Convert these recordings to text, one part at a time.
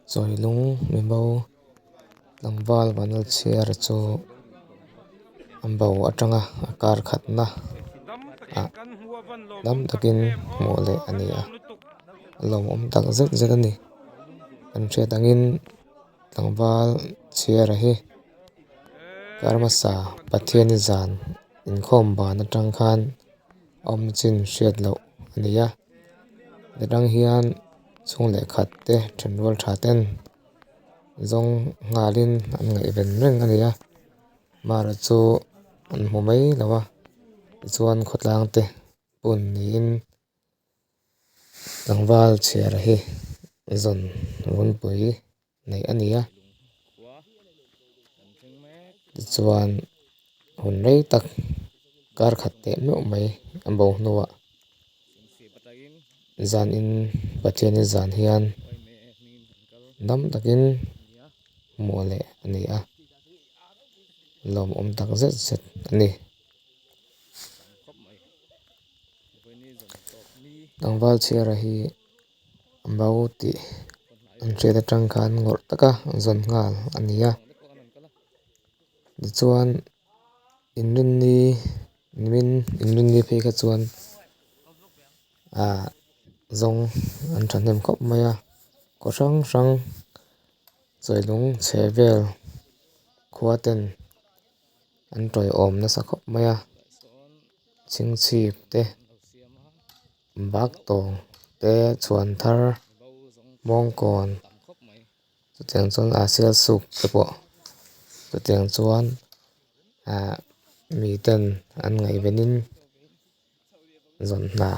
Choi lung mi bo langwal banal chiar chu ambo atanga akar khatna a dam takin mole ania lom om tak zet zet ani kan thria tangin tlangwal chiar a hi karmasa pathiani zan inkhawm ban atang khan awm chin hriat loh ania midang hian chung leh khat te thenrual tha ten zawng ngalin an ngaih ven reng ania mara chu an hmu mai lowa tichuan khawtlang te pun niin tlangwal chhiar a hi zawn runpui neih ania tichuan hun rei tak kar khat te meuh mai a bo hnuah zan in pathiani zan hian dam takin hmuh leh ani a lawm awm tak zet zet ani tlangwal chhiar a hi ambo tih an hriat atang khan ngawrh taka zawn nghal ania tichuan in rinni phei kha chuan zawng an thahnem khawp mai a kaw hrang hrang chawi lung chhehvel khua ten an tawi awm nasa khawp mai a chhingchhip te bak tawng te chhuan thar bawngkawn chutiang chuan sialsuk te pawh chutiang chuan mi ten an ngaih venin zawn hna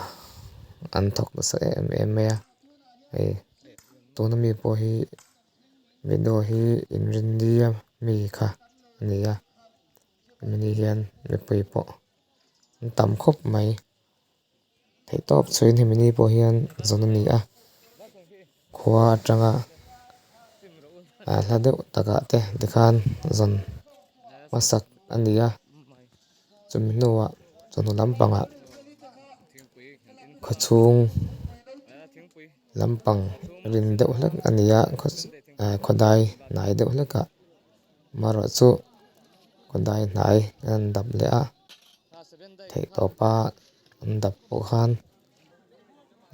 an thawk nasa em em mai a hei tuna mi pawh hi midaw hi in rinni a mi kha ani a mini hian mipui pawh an tam khawp mai thei tawp chhoin hemini pawh hian zawn ani a khua atanga hla deuh takah te tikhan zawn hmasak ani a chumi hnuah chaw hnu lampangah khawchhung lampang rin deuh hlek ani a khawdai hnai deuh hlekah marawh chu khawdai hnai an dap leh a thei tawpa an dap pawh khan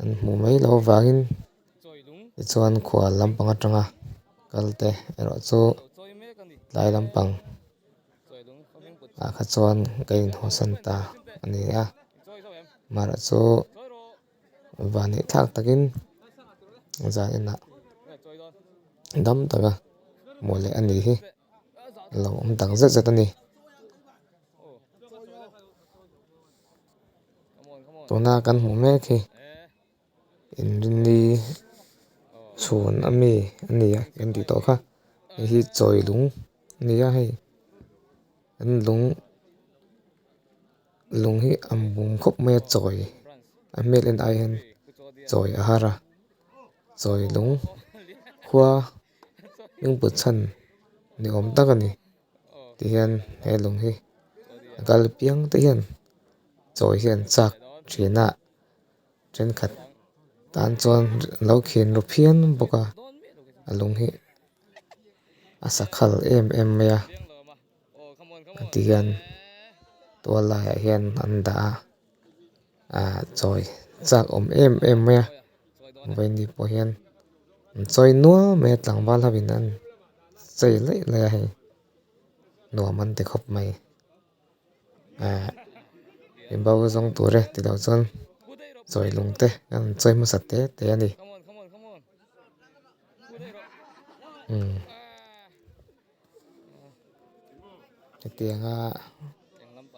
an hmu mai lo vangin tichuan khua lampang atanga kalte erawh chu tlai lampang kha chuan kaihnawh santa ani a marawh chu vanih thlak takin zan inah dam taka hmuh leh ani hi lawm awm tak zet zet ani tuna kan hmuh mek hi in rinni chhun ami ani a kan tih tawh kha hi chawi lung ani a hei an lung hi a mum khawp mai a chawi a hmelin ai hian chawi a har a chawi lung khua hmingput chhan ni awm tak ani tihian he lung hi a kal piang te hian chawi hi an chak thin a thenkhat tan chuan an lo khin ro phian bawk a lung hi a sakhal em em mai a tihian tual laiah hian an dah a chawi chak awm em em mai a vaini pawh hian an chawi nual mai a tlangval hoin an chei laih lai a hei nuam an ti khawp mai mibo zawng tur e ti lo chuan chawi lung te an chawi hmasa te te ani hetianga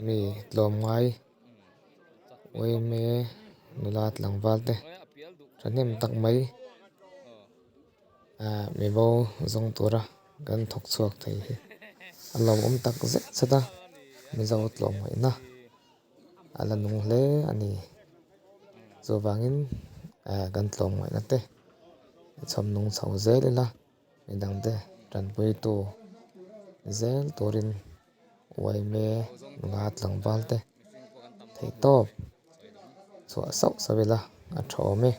mi tlawm ngai uaime nula tlangval te thahnem tak mai mibo zawng tura kan thawk chhuak thei hi a lawm awm tak zet zet a mizo tlawm ngaihna a la nung hle ani chuwangin kan tlawm ngaihna te chhawm nung chho zel ila midang te tanpui tu zel turin uaime nula tlangval te thei tawp chuah sauh sauh ila a tha awm e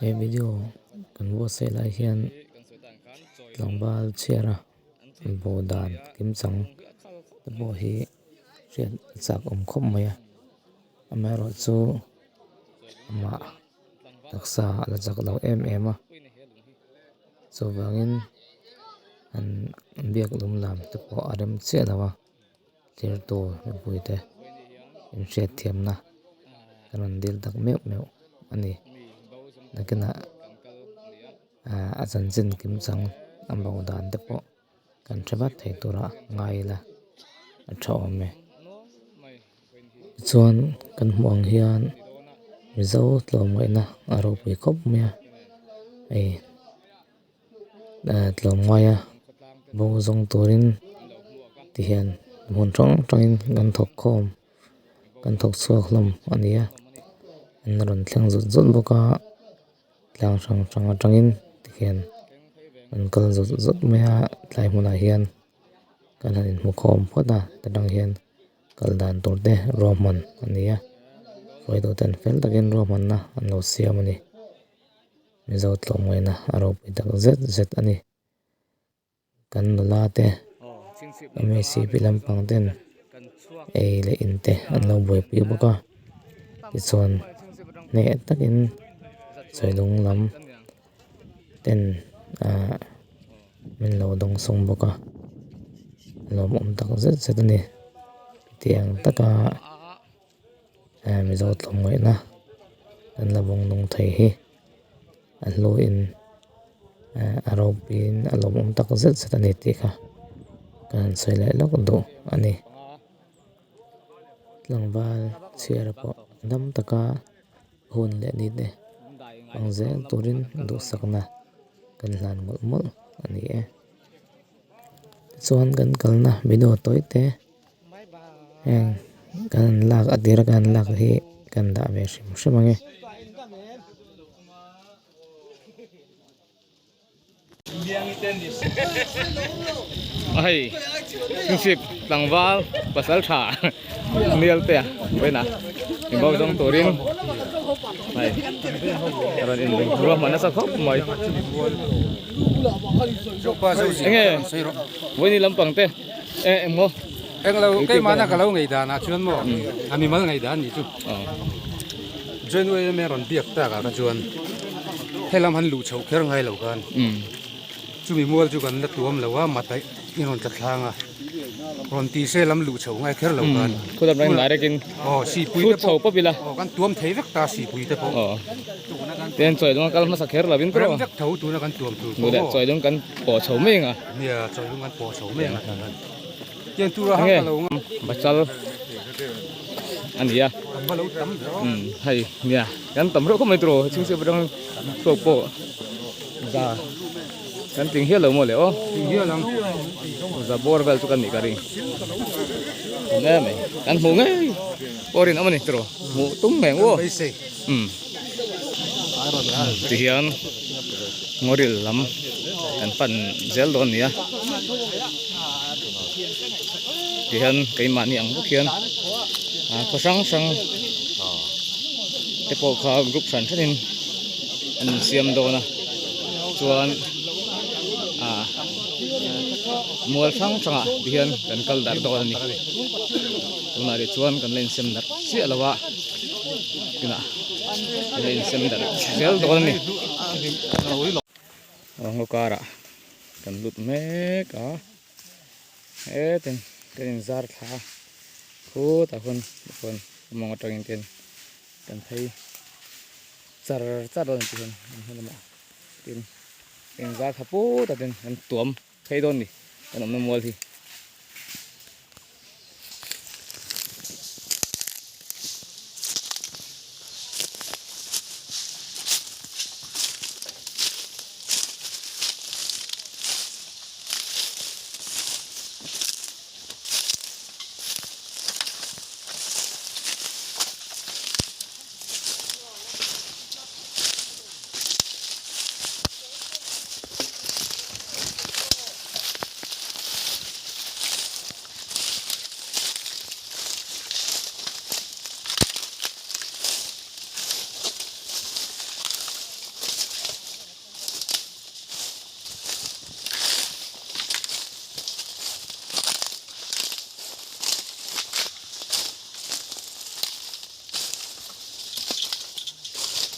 He video kan wo se lai hian tlangbal chiara bo dan kim chang te bo hi riat chak khop mai a amero chu ama taksa la chak lo em a so wangin an biak lum lam te po adam che lawa tir to puite in riat thiam na kan dil tak meu ani nakina azan jin kim chang ambo dan te po kan trabat thei tura ngai la a thawme chuan kan hmuang hian mizo tlawmai na aro pui khop mea ei tlawmaya bo zong turin ti hian mun tangin kan thok khom kan thok chuak hlom ania an ron thleng zut boka tlang tangin ti hian an kal zut mea tlai hmuna hian kan hanin mu khom phota tadang hian kal dan turte roman ania foi do ten fel takin roman na an lo siam ani mizo tlawmai na aro pui tak zet ani kan nula te ame si pilam pang ten ei le inte an lo boi pi boka ti chuan ne takin soilung lam ten min lo dong song boka lom tak zet ani tiang taka mizo tlawmai na an labong nong thei hi an lo in aro pin alom tak zet ani ti kha kan soile lok do ani tlangbal chiara po dam taka hun le ni de angze turin du sakna kan hlan mol ani chuan kan kalna video toite heng kan lak adira kan lak hi kan da ve shrimange ai sip tangwal pasal tha nial te wena imbau dong turin ai karon in ruah mana sa khop mai enge wani lampang te mo em lâu cái mà nó cả lâu ngày đàn à chuyên mò anh mình mới ngày đàn gì chứ chuyên với mấy con tiệc ta cả chuyên hay làm hắn lù chầu khéo ngay lâu gan chú mình mua chú cần đất tuom lâu á mặt đấy như con chặt hàng à còn tí xe làm lù chầu ngay khéo lâu gan cô tập đang lại đây xì bùi food chầu bắp bila con tuom thấy vắt ta xì bùi đấy po tiền chơi đúng không? Kalau khéo là bên pro vắt thấu tu nó con tuom tu người đẹp chơi đúng kan bỏ chầu mình à nè chơi đúng con bỏ chầu mình à tiền tu ra hàng lâu bachal anh gì à hay nha kan tầm rồi không mấy trò chúng sẽ đang thuộc bộ ra kan tiếng hiếu lâu mà lẽ tiếng hiếu lắm ra bor vel tu kan ni kari nghe mày kan hú ngay borin apa nih trò hú tung mèng wo thì hiện ngoril lắm kan pan gel don ya thì hiện cái màn nhang bốc hiện có sáng cái bộ khá group sản xuất nên anh xem đồ nè chuan mua sáng à thì hiện cần cần đặt đồ này tụi này chuan cần lên xem đặt xịa là vợ cái nào lên xem đặt xịa đồ này ngô cà ra cần lụt mé cả tên cái jar thà khu ta con mong trăng tiền cần thấy char don tiền mà tiền jar thà pu ta tiền cần tuom thấy don đi cần ông mua thì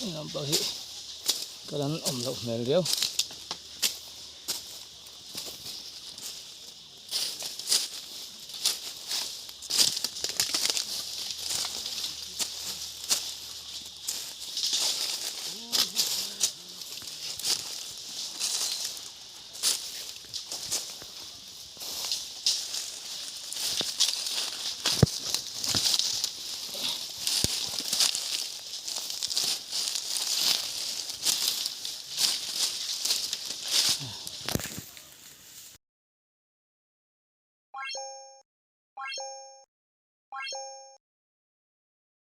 làm bảo hi cái đó ẩm lộc này liêu